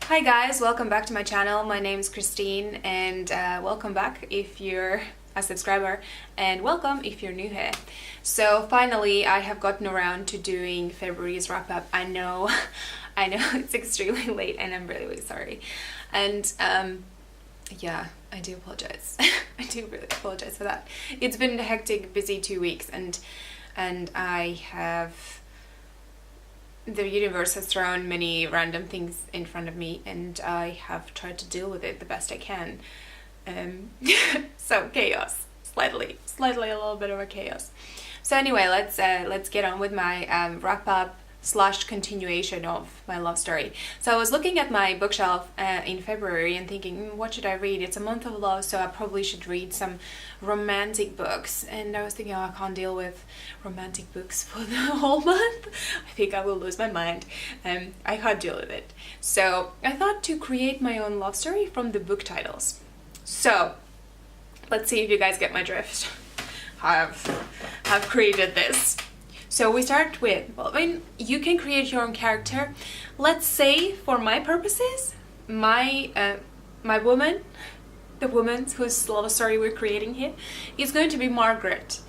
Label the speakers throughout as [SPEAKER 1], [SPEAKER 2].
[SPEAKER 1] Hi guys, welcome back to my channel. My name is Christine and welcome back if you're a subscriber, and welcome if you're new here. So finally I have gotten around to doing February's wrap up. I know it's extremely late and I'm really sorry, and yeah, I do apologize. I do really apologize for that. It's been a hectic, busy 2 weeks, and I have, the universe has thrown many random things in front of me and I have tried to deal with it the best I can. So chaos, slightly a little bit of a chaos. So anyway, let's get on with my wrap up / continuation of my love story. So I was looking at my bookshelf in February and thinking, what should I read? It's a month of love, so I probably should read some romantic books. And I was thinking, oh, I can't deal with romantic books for the whole month. I think I will lose my mind. I can't deal with it. So I thought to create my own love story from the book titles. So let's see if you guys get my drift. I've created this. So we start with, well, I mean, you can create your own character. Let's say, for my purposes, my woman, the woman whose love story we're creating here, is going to be Margaret.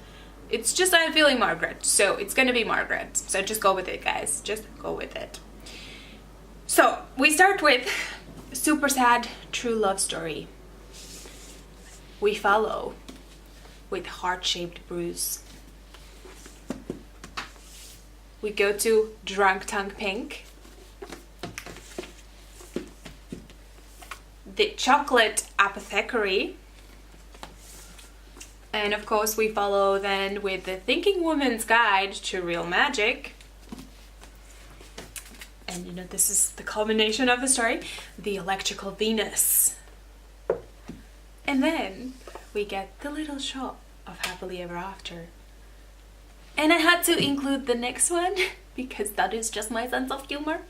[SPEAKER 1] It's just, I'm feeling Margaret, so it's going to be Margaret. So just go with it, guys. Just go with it. So we start with super sad true love story. We follow with heart-shaped bruise. We go to Drunk Tongue Pink, the Chocolate Apothecary, and of course we follow then with the Thinking Woman's Guide to Real Magic. And you know, this is the culmination of the story, the Electrical Venus. And then we get the Little Shop of Happily Ever After. And I had to include the next one because that is just my sense of humor.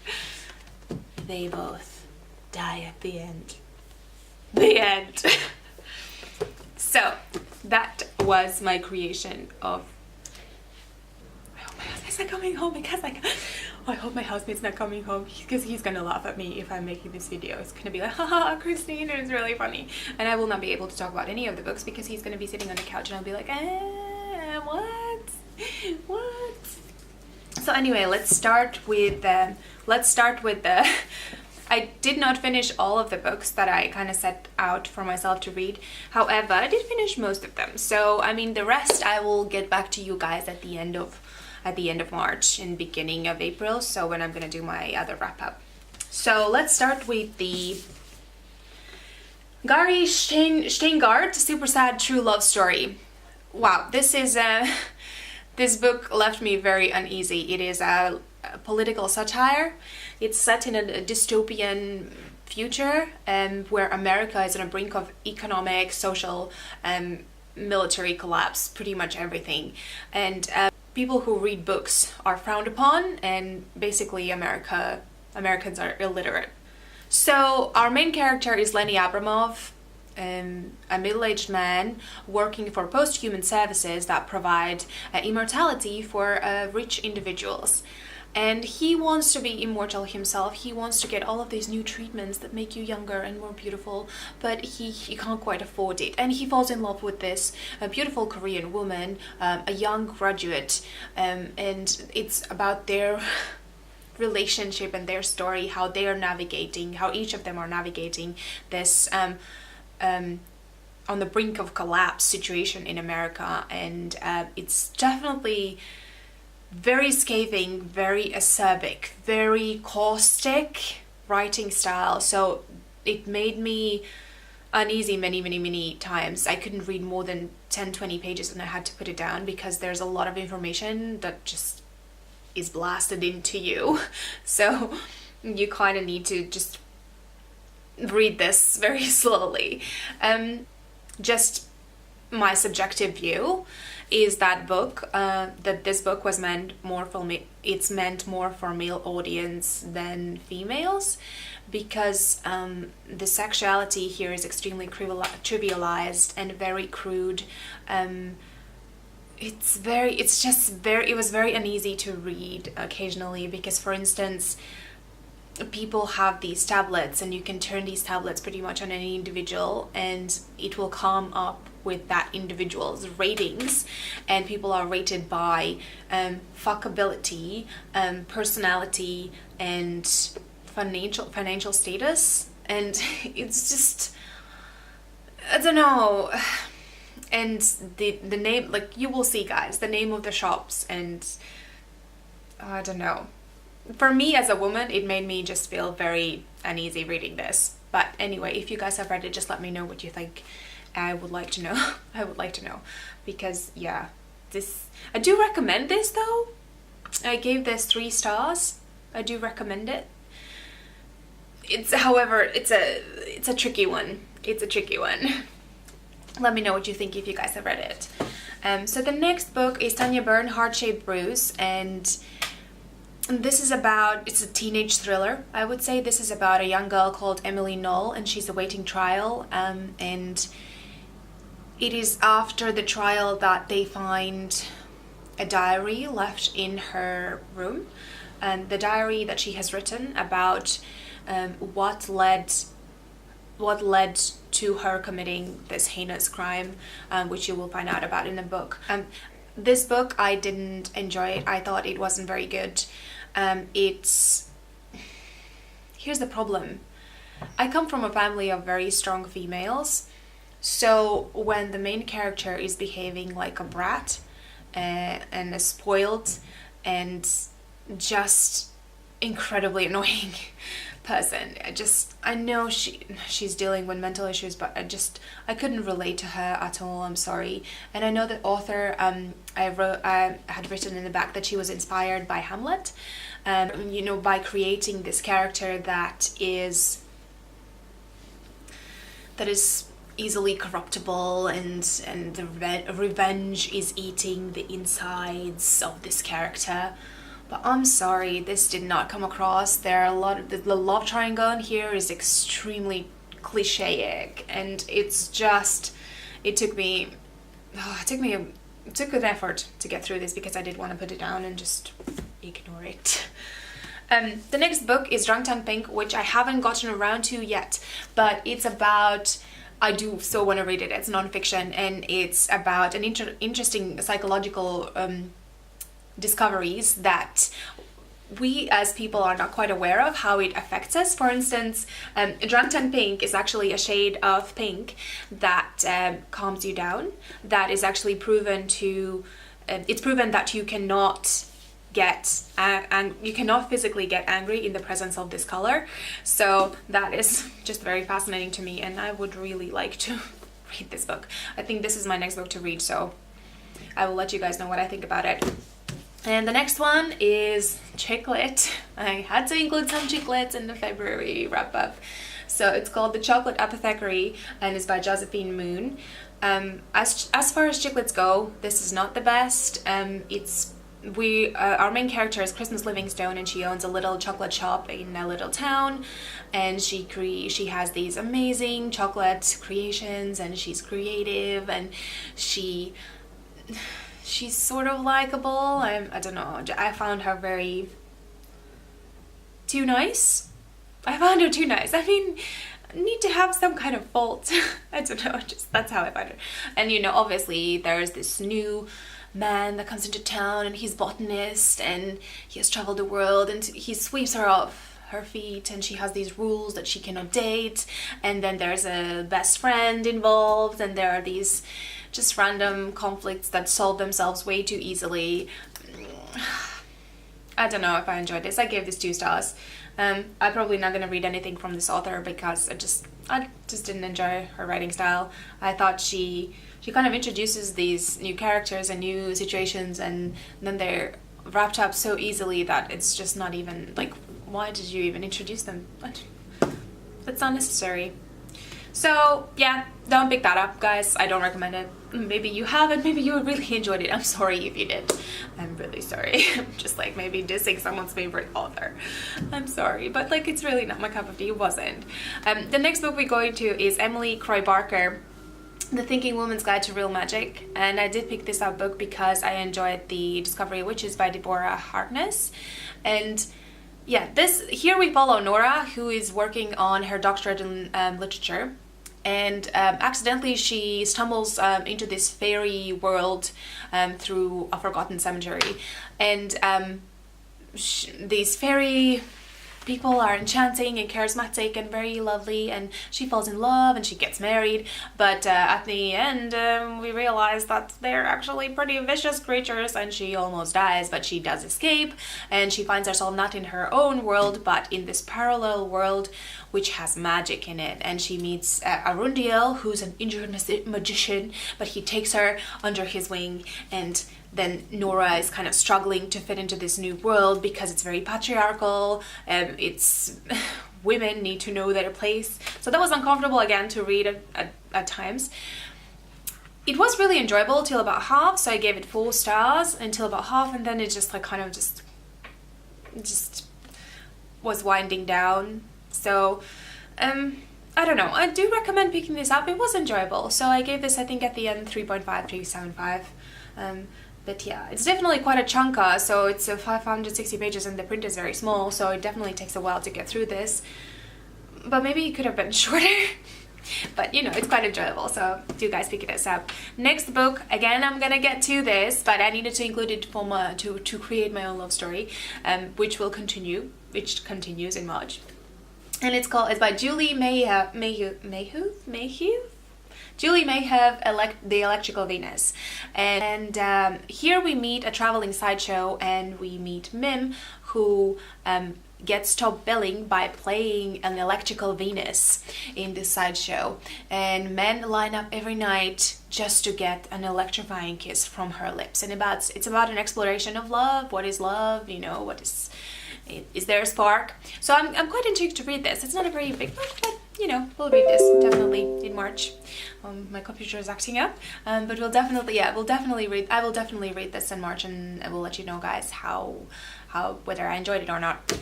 [SPEAKER 1] They both die at the end. The end. So that was my creation of, I hope my husband's not coming home because I hope my housemate's not coming home because he's gonna laugh at me if I'm making this video. It's gonna be like, haha, Christine, it's really funny. And I will not be able to talk about any of the books because he's gonna be sitting on the couch and I'll be like, what? So anyway, let's start with the I did not finish all of the books that I kind of set out for myself to read. However, I did finish most of them. So I mean, the rest I will get back to you guys at the end of March and beginning of April, so when I'm gonna do my other wrap up. So let's start with the Gary Steingart Super Sad True Love Story. Wow, this book left me very uneasy. It is a political satire. It's set in a dystopian future where America is on the brink of economic, social, military collapse, pretty much everything. And people who read books are frowned upon, and basically Americans are illiterate. So our main character is Lenny Abramov, a middle-aged man working for post-human services that provide immortality for rich individuals. And he wants to be immortal himself. He wants to get all of these new treatments that make you younger and more beautiful, but he can't quite afford it. And he falls in love with this beautiful Korean woman, a young graduate, and it's about their relationship and their story, how they are navigating, how each of them are navigating this on the brink of collapse situation in America. And it's definitely very scathing, very acerbic, very caustic writing style. So it made me uneasy many times. I couldn't read more than 10-20 pages and I had to put it down because there's a lot of information that just is blasted into you. So you kind of need to just read this very slowly. Just my subjective view is that this book was meant more for it's meant more for male audience than females, because the sexuality here is extremely trivialized and very crude. It was very uneasy to read occasionally because, for instance, people have these tablets, and you can turn these tablets pretty much on any individual, and it will come up with that individual's ratings, and people are rated by fuckability, personality, and financial status. And it's just, I don't know. And the name, like, you will see, guys, the name of the shops, and I don't know. For me as a woman, it made me just feel very uneasy reading this. But anyway, if you guys have read it, just let me know what you think. I would like to know. I would like to know, because yeah, I do recommend this though. I gave this 3 stars. I do recommend it. However, it's a tricky one. It's a tricky one. Let me know what you think if you guys have read it. So the next book is Tanya Byrne, Shaped Bruise, and this is it's a teenage thriller, I would say. This is about a young girl called Emily Knoll, and she's awaiting trial, and it is after the trial that they find a diary left in her room, and the diary that she has written about what led to her committing this heinous crime, which you will find out about in the book. This book, I didn't enjoy it. I thought it wasn't very good. Here's the problem. I come from a family of very strong females, so when the main character is behaving like a brat and a spoiled and just incredibly annoying person, I know she's dealing with mental issues, but I couldn't relate to her at all. I'm sorry. And I know the author, I had written in the back that she was inspired by Hamlet, you know, by creating this character that is easily corruptible, and the revenge is eating the insides of this character. But I'm sorry, this did not come across. There are a lot of the love triangle in here is extremely clichéic, and it's just, it took an effort to get through this, because I did want to put it down and just ignore it. The next book is Drunk Tank Pink, which I haven't gotten around to yet, but it's about, I do so want to read it. It's non-fiction, and it's about an interesting psychological discoveries that we as people are not quite aware of, how it affects us. For instance, Drunk Tank Pink is actually a shade of pink that calms you down. That is actually proven to, it's proven that you cannot get and you cannot physically get angry in the presence of this color. So that is just very fascinating to me, and I would really like to read this book. I think this is my next book to read, so I will let you guys know what I think about it. And the next one is Chocolate. I had to include some chiclets in the February wrap up. So it's called The Chocolate Apothecary, and it's by Josephine Moon. As far as chiclets go, this is not the best. Our main character is Christmas Livingstone, and she owns a little chocolate shop in a little town, and she has these amazing chocolate creations, and she's creative, and she's sort of likable. I don't know, I found her too nice. I found her too nice. I mean, need to have some kind of fault. I don't know, just that's how I find her. And you know, obviously there's this new man that comes into town, and he's botanist, and he has traveled the world, and he sweeps her off her feet, and she has these rules that she cannot date, and then there's a best friend involved, and there are these just random conflicts that solve themselves way too easily. I don't know if I enjoyed this. I gave this 2 stars. I'm probably not going to read anything from this author because I just didn't enjoy her writing style. I thought she kind of introduces these new characters and new situations, and then they're wrapped up so easily that it's just not even, like, why did you even introduce them? That's unnecessary. So yeah, don't pick that up, guys. I don't recommend it. Maybe you haven't, maybe you really enjoyed it. I'm sorry if you did. I'm really sorry. Just like maybe dissing someone's favorite author. I'm sorry, but like, it's really not my cup of tea. It wasn't. The next book we're going to is Emily Croy Barker, The Thinking Woman's Guide to Real Magic, and I did pick this up book because I enjoyed The Discovery of Witches by Deborah Harkness, and yeah, here we follow Nora, who is working on her doctorate in literature, and accidentally she stumbles into this fairy world through a forgotten cemetery, and these fairy people are enchanting and charismatic and very lovely, and she falls in love and she gets married, but at the end we realize that they're actually pretty vicious creatures, and she almost dies, but she does escape, and she finds herself not in her own world but in this parallel world which has magic in it, and she meets Arundiel, who's an injured magician, but he takes her under his wing, and then Nora is kind of struggling to fit into this new world because it's very patriarchal. It's women need to know their place. So that was uncomfortable again to read at times. It was really enjoyable till about half, so I gave it 4 stars until about half, and then it just like kind of just was winding down. So I don't know. I do recommend picking this up. It was enjoyable. So I gave this, I think at the end, 3.5, 3.75. But yeah, it's definitely quite a chunker, so it's 560 pages and the print is very small, so it definitely takes a while to get through this. But maybe it could have been shorter. But you know, it's quite enjoyable, so do guys pick this up. Next book, again I'm gonna get to this, but I needed to include it for to create my own love story, which continues in March. And it's by Julie Mayhew? Julie Mayhew, The Electrical Venus. And here we meet a traveling sideshow, and we meet Mim, who gets top billing by playing an electrical Venus in this sideshow. And men line up every night just to get an electrifying kiss from her lips. And it's about an exploration of love. What is love? You know, is there a spark? So I'm quite intrigued to read this. It's not a very big book, but you know, we'll read this definitely in March. My computer is acting up, but I will definitely read this in March, and I will let you know, guys, whether I enjoyed it or not.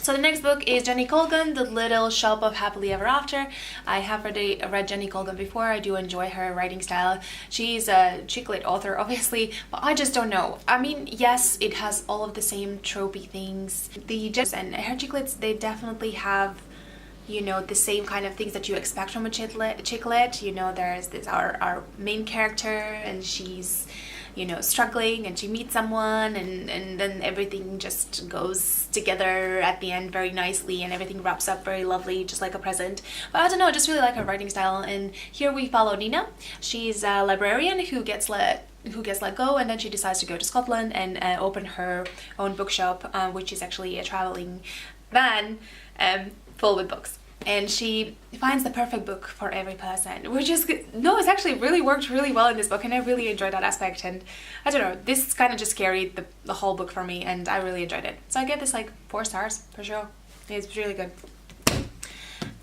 [SPEAKER 1] So the next book is Jenny Colgan, The Little Shop of Happily Ever After. I have read Jenny Colgan before. I do enjoy her writing style. She's a chick lit author, obviously, but I just don't know. I mean, yes, it has all of the same tropey things. And her chick lits, they definitely have, you know, the same kind of things that you expect from a chick lit. You know, there's our main character, and she's, you know, struggling, and she meets someone, and then everything just goes together at the end very nicely, and everything wraps up very lovely, just like a present. But I don't know, I just really like her writing style. And here we follow Nina. She's a librarian who gets let go, and then she decides to go to Scotland and open her own bookshop, which is actually a traveling van full with books. And she finds the perfect book for every person, which is it's actually really worked really well in this book, and I really enjoyed that aspect. And I don't know, this kind of just carried the whole book for me, and I really enjoyed it. So I give this like 4 stars for sure. It's really good.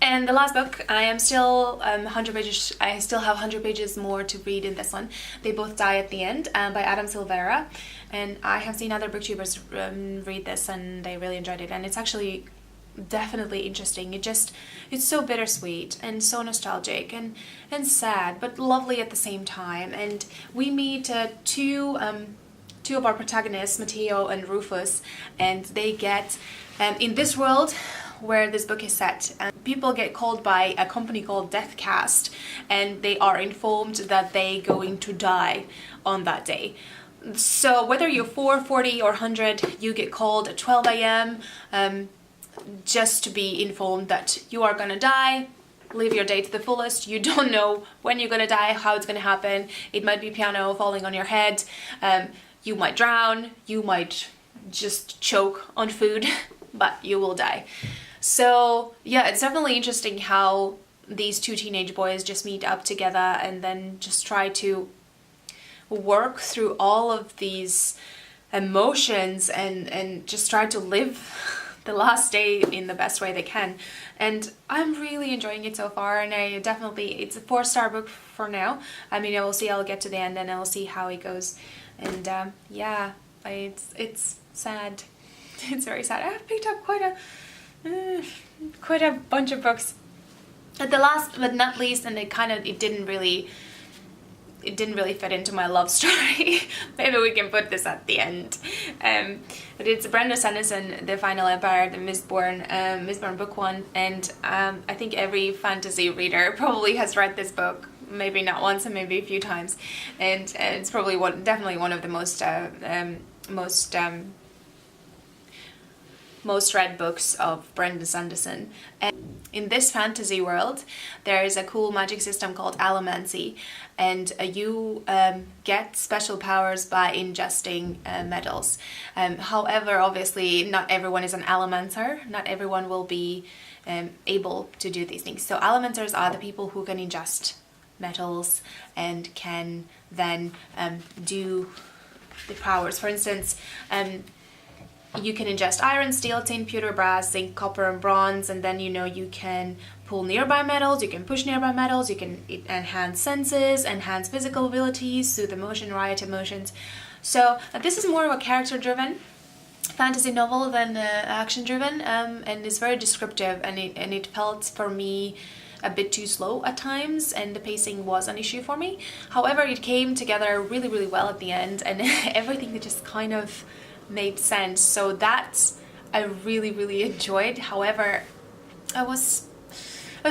[SPEAKER 1] And the last book, I am still 100 pages. I still have 100 pages more to read in this one. They Both Die at the End, by Adam Silvera, and I have seen other booktubers read this, and they really enjoyed it. And it's actually definitely interesting. It's so bittersweet and so nostalgic and sad, but lovely at the same time. And we meet two of our protagonists, Matteo and Rufus, and they get in this world where this book is set, people get called by a company called Deathcast, and they are informed that they're going to die on that day. So whether you're 4, 40 or 100, you get called at 12 a.m. Just to be informed that you are gonna die. Live your day to the fullest. You don't know when you're gonna die, how it's gonna happen. It might be piano falling on your head. You might drown. You might just choke on food, but you will die. So yeah, it's definitely interesting how these 2 teenage boys just meet up together and then just try to work through all of these emotions and just try to live the last day in the best way they can. And I'm really enjoying it so far, and it's a 4-star book for now. I mean, I will see, I'll get to the end and I'll see how it goes. And yeah, it's sad. It's very sad. I've picked up quite a bunch of books. At the last but not least, and it didn't really it didn't really fit into my love story. Maybe we can put this at the end. But it's Brandon Sanderson, The Final Empire, the Mistborn book one, and I think every fantasy reader probably has read this book, maybe not once and maybe a few times, and it's probably definitely one of the most read books of Brandon Sanderson. And in this fantasy world, there is a cool magic system called allomancy, and you get special powers by ingesting metals. However, obviously, not everyone is an allomancer. Not everyone will be able to do these things. So allomancers are the people who can ingest metals and can then do the powers. For instance, you can ingest iron, steel, tin, pewter, brass, zinc, copper, and bronze, and then you can pull nearby metals, you can push nearby metals, you can enhance senses, enhance physical abilities, soothe emotion, riot emotions. So this is more of a character-driven fantasy novel than action-driven, and it's very descriptive, and it felt for me a bit too slow at times, and the pacing was an issue for me. However, it came together really, really well at the end, and everything just kind of made sense. So that I really, really enjoyed. However, I was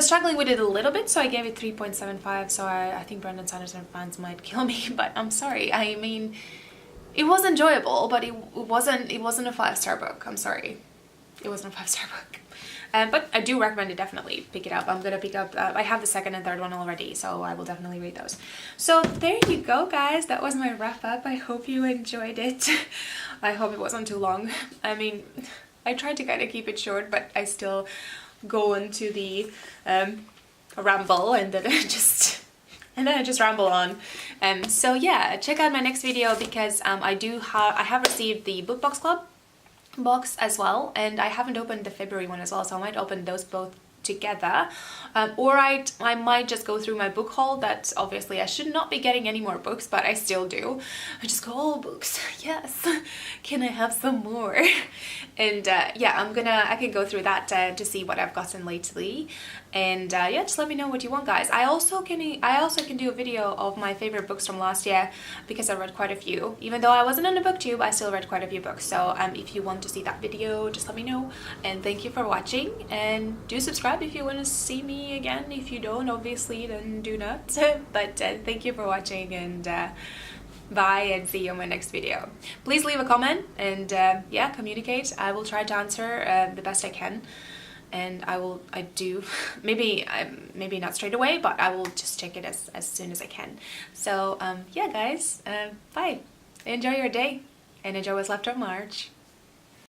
[SPEAKER 1] struggling with it a little bit, so I gave it 3.75. So I think Brandon Sanderson fans might kill me, but I'm sorry. I mean, it was enjoyable, but it wasn't a 5-star book. I'm sorry, it wasn't a 5-star book. But I do recommend it, definitely pick it up. I'm gonna pick up, I have the second and third one already, so I will definitely read those. So there you go, guys. That was my wrap up. I hope you enjoyed it. I hope it wasn't too long. I mean, I tried to kind of keep it short, but I still go into the ramble, and then I just ramble on. So yeah, check out my next video, because I have received the Book Box Club box as well, and I haven't opened the February one as well, so I might open those both together, or I might just go through my book haul. That obviously I should not be getting any more books, but I still do. I just go, oh, books, yes, can I have some more? And yeah, I can go through that to see what I've gotten lately, and yeah, just let me know what you want, guys. I also can do a video of my favorite books from last year, because I read quite a few. Even though I wasn't on the booktube, I still read quite a few books. So if you want to see that video, just let me know. And thank you for watching, and do subscribe if you want to see me again. If you don't, obviously, then do not. But thank you for watching, and bye, and see you in my next video. Please leave a comment, and yeah, communicate. I will try to answer the best I can, and maybe not straight away, but I will just check it as soon as I can. So yeah, guys, bye. Enjoy your day, and enjoy what's left of March.